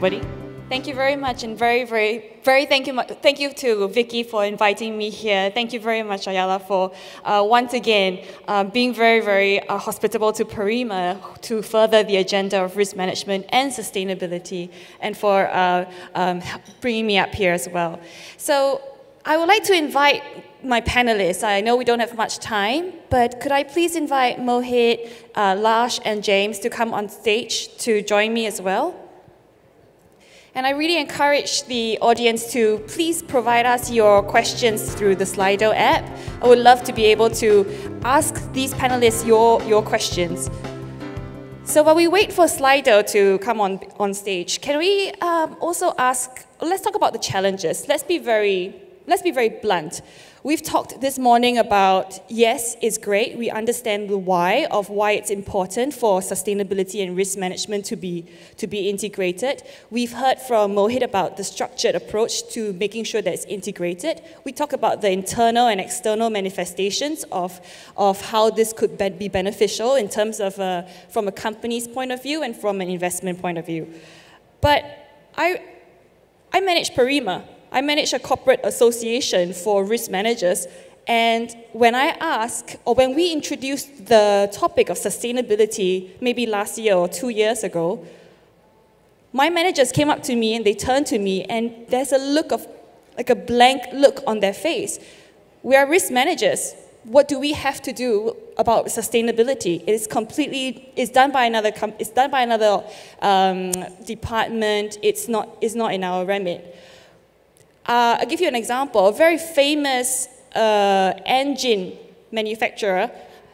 everybody. Thank you very much, and very thank you to Vicky for inviting me here. Thank you very much, Ayala, for once again being very hospitable to Parima to further the agenda of risk management and sustainability, and for bringing me up here as well. So I would like to invite my panelists. I know we don't have much time, but could I please invite Mohit, Lars, and James to come on stage to join me as well? And I really encourage the audience to please provide us your questions through the Slido app. I would love to be able to ask these panelists your questions. So while we wait for Slido to come on stage, can we also ask, let's talk about the challenges. Let's be very blunt. We've talked this morning about, yes, it's great. We understand the why of why it's important for sustainability and risk management to be integrated. We've heard from Mohit about the structured approach to making sure that it's integrated. We talk about the internal and external manifestations of how this could be beneficial in terms of from a company's point of view and from an investment point of view. But I manage Parima. I manage a corporate association for risk managers, and when I ask, or when we introduced the topic of sustainability, maybe last year or 2 years ago, my managers came up to me and they turned to me, and there's a look of, like a blank look on their face. We are risk managers. What do we have to do about sustainability? It's done by another department. It's not in our remit. I'll give you an example. A very famous engine manufacturer,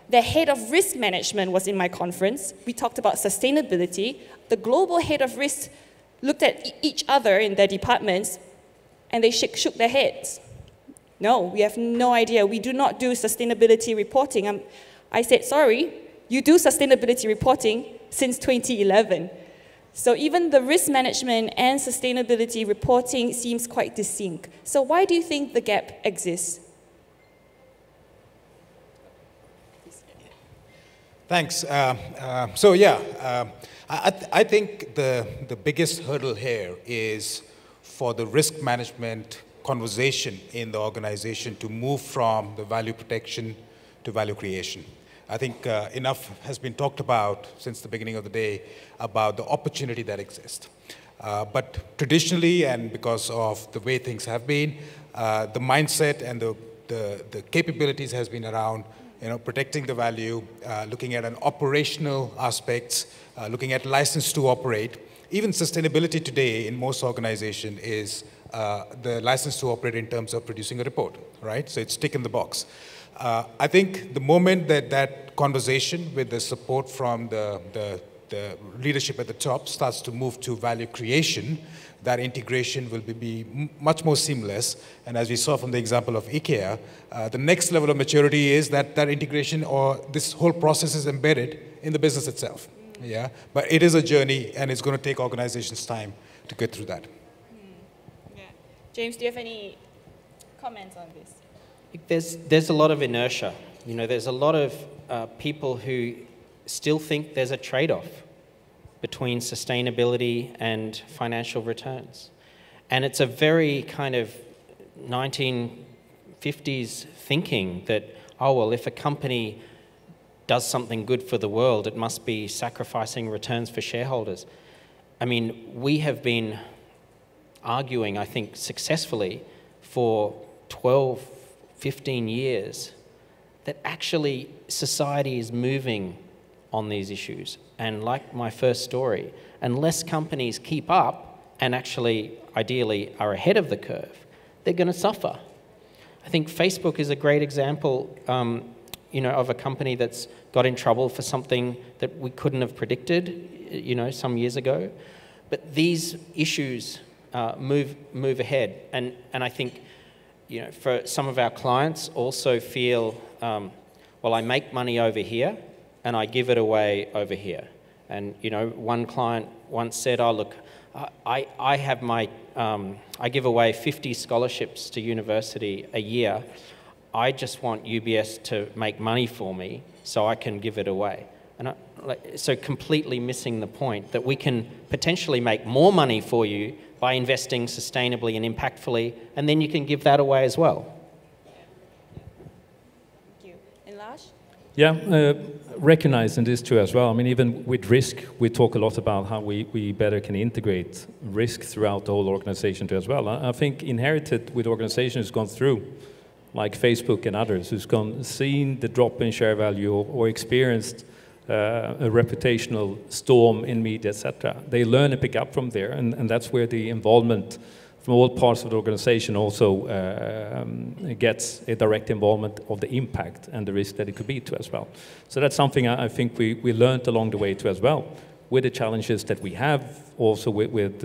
the head of risk management was in my conference. We talked about sustainability. The global head of risk looked at each other in their departments, and they shook their heads. No, we have no idea. We do not do sustainability reporting. I said, sorry, you do sustainability reporting since 2011. So even the risk management and sustainability reporting seems quite distinct. So why do you think the gap exists? Thanks. I think the biggest hurdle here is for the risk management conversation in the organization to move from the value protection to value creation. I think enough has been talked about since the beginning of the day about the opportunity that exists. But traditionally, and because of the way things have been, the mindset and the capabilities has been around protecting the value, looking at an operational aspects, looking at license to operate. Even sustainability today in most organizations is the license to operate in terms of producing a report, right? So it's tick in the box. I think the moment that conversation with the support from the leadership at the top starts to move to value creation, that integration will be much more seamless. And as we saw from the example of IKEA, the next level of maturity is that integration or this whole process is embedded in the business itself. Yeah, but it is a journey, and it's going to take organizations time to get through that. Yeah. James, do you have any comments on this? There's a lot of inertia. There's a lot of people who still think there's a trade-off between sustainability and financial returns. And it's a very kind of 1950s thinking that, oh, well, if a company does something good for the world, it must be sacrificing returns for shareholders. I mean, we have been arguing, I think, successfully for 12, 15 years that actually society is moving on these issues. And like my first story, unless companies keep up and actually, ideally, are ahead of the curve, they're going to suffer. I think Facebook is a great example, of a company that's got in trouble for something that we couldn't have predicted, some years ago. But these issues move ahead, and I think, for some of our clients also feel, well, I make money over here and I give it away over here. And, one client once said, oh, look, I have I give away 50 scholarships to university a year. I just want UBS to make money for me so I can give it away. And so completely missing the point that we can potentially make more money for you by investing sustainably and impactfully, and then you can give that away as well. Thank you. And Lars? Yeah, recognizing this too as well. I mean, even with risk, we talk a lot about how we better can integrate risk throughout the whole organization too as well. I think inherited with organizations who's gone through, like Facebook and others, who's seen the drop in share value or experienced a reputational storm in media, etc. They learn and pick up from there, and that's where the involvement from all parts of the organization also gets a direct involvement of the impact and the risk that it could be to as well. So that's something I think we learned along the way too as well, with the challenges that we have also with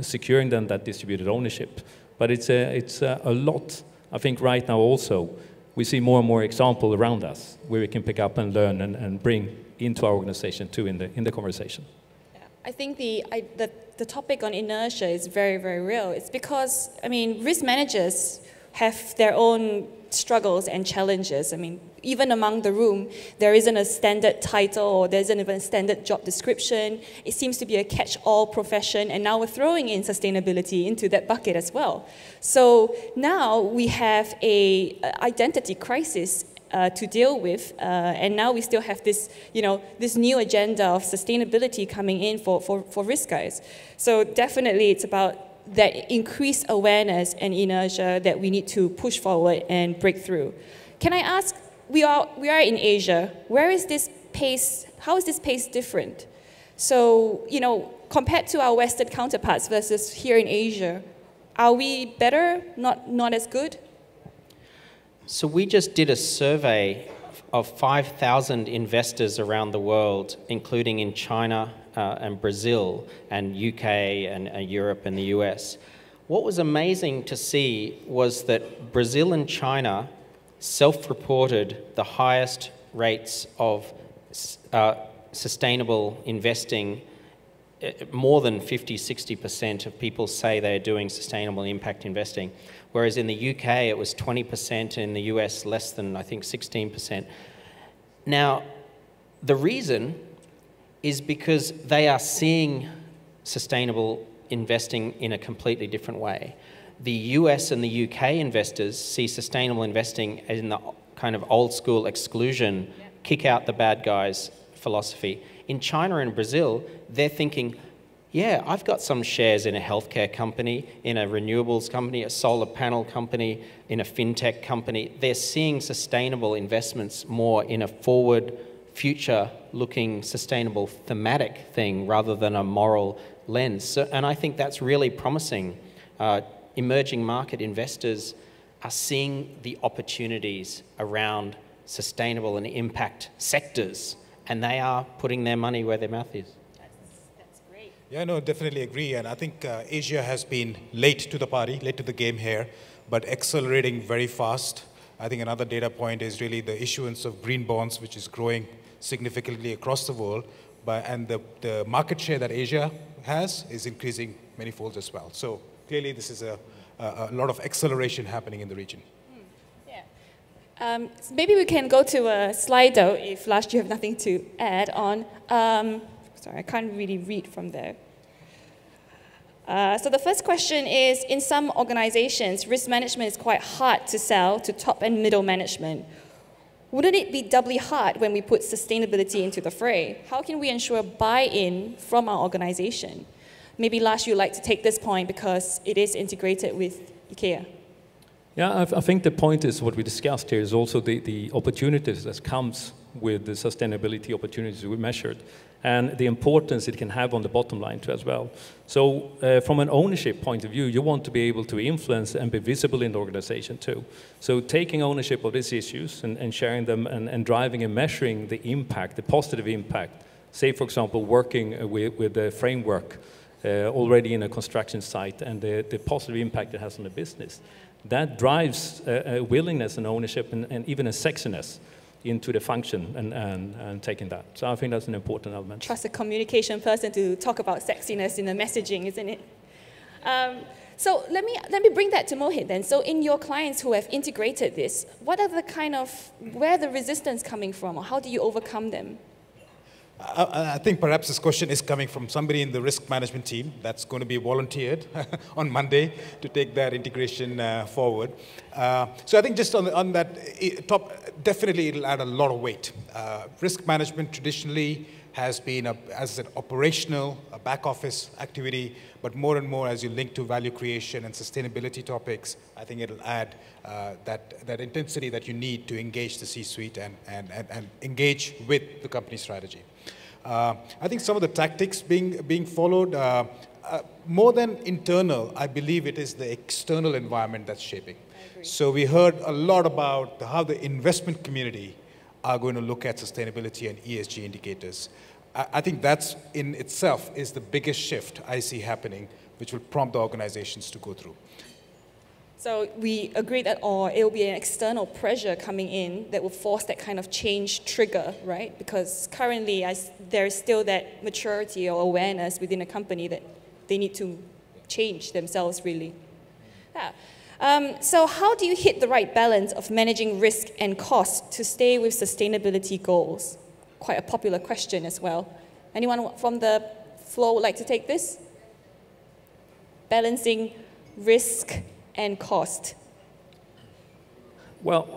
securing then that distributed ownership. But it's a lot, I think right now also, we see more and more examples around us where we can pick up and learn and bring into our organization too in the conversation. Yeah. I think the topic on inertia is very, very real. It's because, I mean, risk managers have their own struggles and challenges. I mean, even among the room, there isn't a standard title or there isn't even a standard job description. It seems to be a catch-all profession, and now we're throwing in sustainability into that bucket as well. So now we have an identity crisis to deal with, and now we still have this, this new agenda of sustainability coming in for risk guys. So definitely it's about that increased awareness and inertia that we need to push forward and break through. Can I ask, we are in Asia, where is this pace, how is this pace different? So, compared to our Western counterparts versus here in Asia, are we better, not as good? So we just did a survey of 5,000 investors around the world, including in China and Brazil and UK and Europe and the US. What was amazing to see was that Brazil and China self-reported the highest rates of sustainable investing. More than 50–60% of people say they're doing sustainable impact investing, whereas in the UK it was 20%, in the US less than, I think, 16%. Now, the reason is because they are seeing sustainable investing in a completely different way. The US and the UK investors see sustainable investing in the kind of old school exclusion, kick out the bad guys philosophy. In China and Brazil, they're thinking, yeah, I've got some shares in a healthcare company, in a renewables company, a solar panel company, in a fintech company. They're seeing sustainable investments more in a forward, future-looking, sustainable thematic thing rather than a moral lens. So, and I think that's really promising. Emerging market investors are seeing the opportunities around sustainable and impact sectors, and they are putting their money where their mouth is. That's great. Yeah, no, definitely agree. And I think Asia has been late to the party, late to the game here, but accelerating very fast. I think another data point is really the issuance of green bonds, which is growing significantly across the world. And the market share that Asia has is increasing many folds as well. So clearly this is a lot of acceleration happening in the region. Maybe we can go to a Slido if Lars, you have nothing to add on. Sorry, I can't really read from there. So the first question is, in some organizations, risk management is quite hard to sell to top and middle management. Wouldn't it be doubly hard when we put sustainability into the fray? How can we ensure buy-in from our organization? Maybe Lars, you'd like to take this point because it is integrated with IKEA. Yeah, I think the point is what we discussed here is also the opportunities that comes with the sustainability opportunities we measured and the importance it can have on the bottom line too as well. So from an ownership point of view, you want to be able to influence and be visible in the organization too. So taking ownership of these issues and sharing them and driving and measuring the impact, the positive impact, say for example working with the framework already in a construction site and the positive impact it has on the business. That drives a willingness and ownership and even a sexiness into the function and taking that. So I think that's an important element. Trust a communication person to talk about sexiness in the messaging, isn't it? So let me bring that to Mohit then. So in your clients who have integrated this, what are the where are the resistance coming from, or how do you overcome them? I think perhaps this question is coming from somebody in the risk management team that's going to be volunteered on Monday to take that integration forward. So I think just on that top, definitely it'll add a lot of weight. Risk management traditionally has been, as I said, operational, a back office activity, but more and more as you link to value creation and sustainability topics, I think it'll add that intensity that you need to engage the C-suite and engage with the company strategy. I think some of the tactics being followed, more than internal, I believe it is the external environment that's shaping. So we heard a lot about how the investment community are going to look at sustainability and ESG indicators. I think that's in itself is the biggest shift I see happening, which will prompt the organizations to go through. So we agree that it will be an external pressure coming in that will force that kind of change trigger, right? Because currently there is still that maturity or awareness within a company that they need to change themselves, really. Yeah. So how do you hit the right balance of managing risk and cost to stay with sustainability goals? Quite a popular question as well. Anyone from the floor would like to take this? Balancing risk and cost. Well,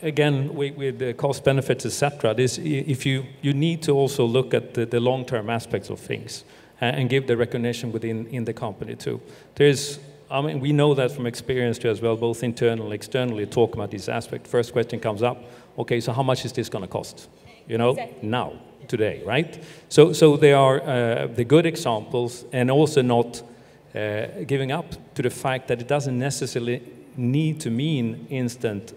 again, with the cost benefits, etc., if you need to also look at the long-term aspects of things and give the recognition within the company too. I mean, we know that from experience too as well, both internally and externally, talk about this aspect. First question comes up, okay, so how much is this going to cost? You know, exactly. Now, today, right? So there are the good examples, and also not giving up to the fact that it doesn't necessarily need to mean instant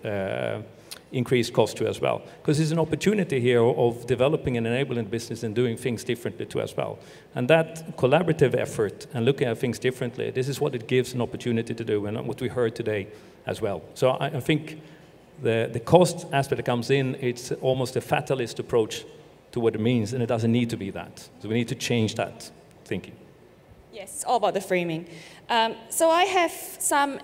increased cost too as well. Because there's an opportunity here of developing and enabling business and doing things differently too as well. And that collaborative effort and looking at things differently, this is what it gives an opportunity to do, and what we heard today as well. So I think the cost aspect that comes in, it's almost a fatalist approach to what it means, and it doesn't need to be that. So we need to change that thinking. Yes, it's all about the framing. So I have some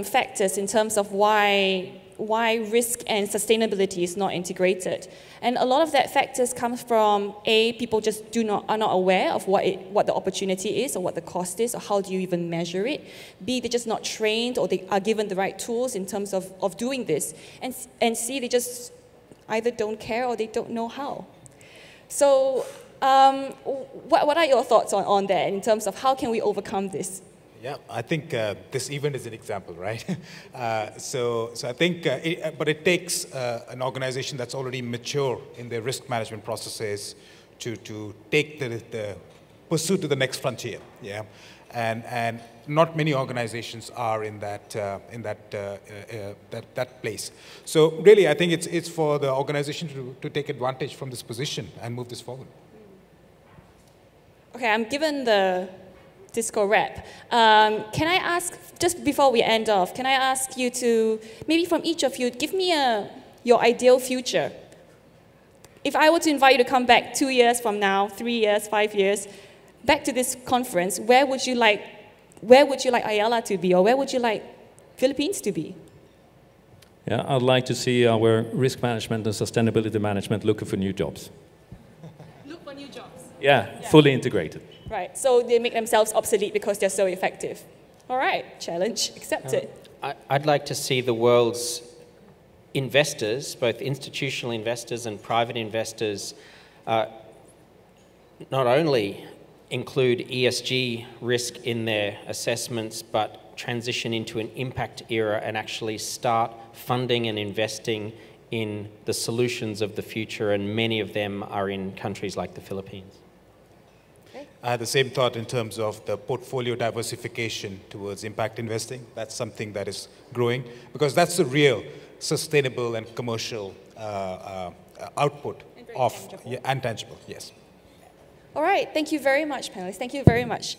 factors in terms of why risk and sustainability is not integrated. And a lot of that factors comes from, A, people just are not aware of what the opportunity is or what the cost is, or how do you even measure it. B, they're just not trained or they are given the right tools in terms of doing this. And C, they just either don't care or they don't know how. So what are your thoughts on that in terms of how can we overcome this? Yeah, I think this event is an example, right? So I think, but it takes an organization that's already mature in their risk management processes to take the pursuit to the next frontier. Yeah, and not many organizations are in that place. So really, I think it's for the organization to take advantage from this position and move this forward. Okay, I'm given the disco wrap. Can I ask, just before we end off, can I ask you to, maybe from each of you, give me your ideal future? If I were to invite you to come back 2 years from now, 3 years, 5 years, back to this conference, where would you like Ayala to be, or where would you like Philippines to be? Yeah, I'd like to see our risk management and sustainability management looking for new jobs. Look for new jobs. Yeah, fully integrated. Right, so they make themselves obsolete because they're so effective. All right, challenge accepted. I'd like to see the world's investors, both institutional investors and private investors, not only include ESG risk in their assessments, but transition into an impact era and actually start funding and investing in the solutions of the future, and many of them are in countries like the Philippines. I had the same thought in terms of the portfolio diversification towards impact investing. That's something that is growing, because that's the real sustainable and commercial output of tangible. Yes. All right, thank you very much, panelists. Thank you very much.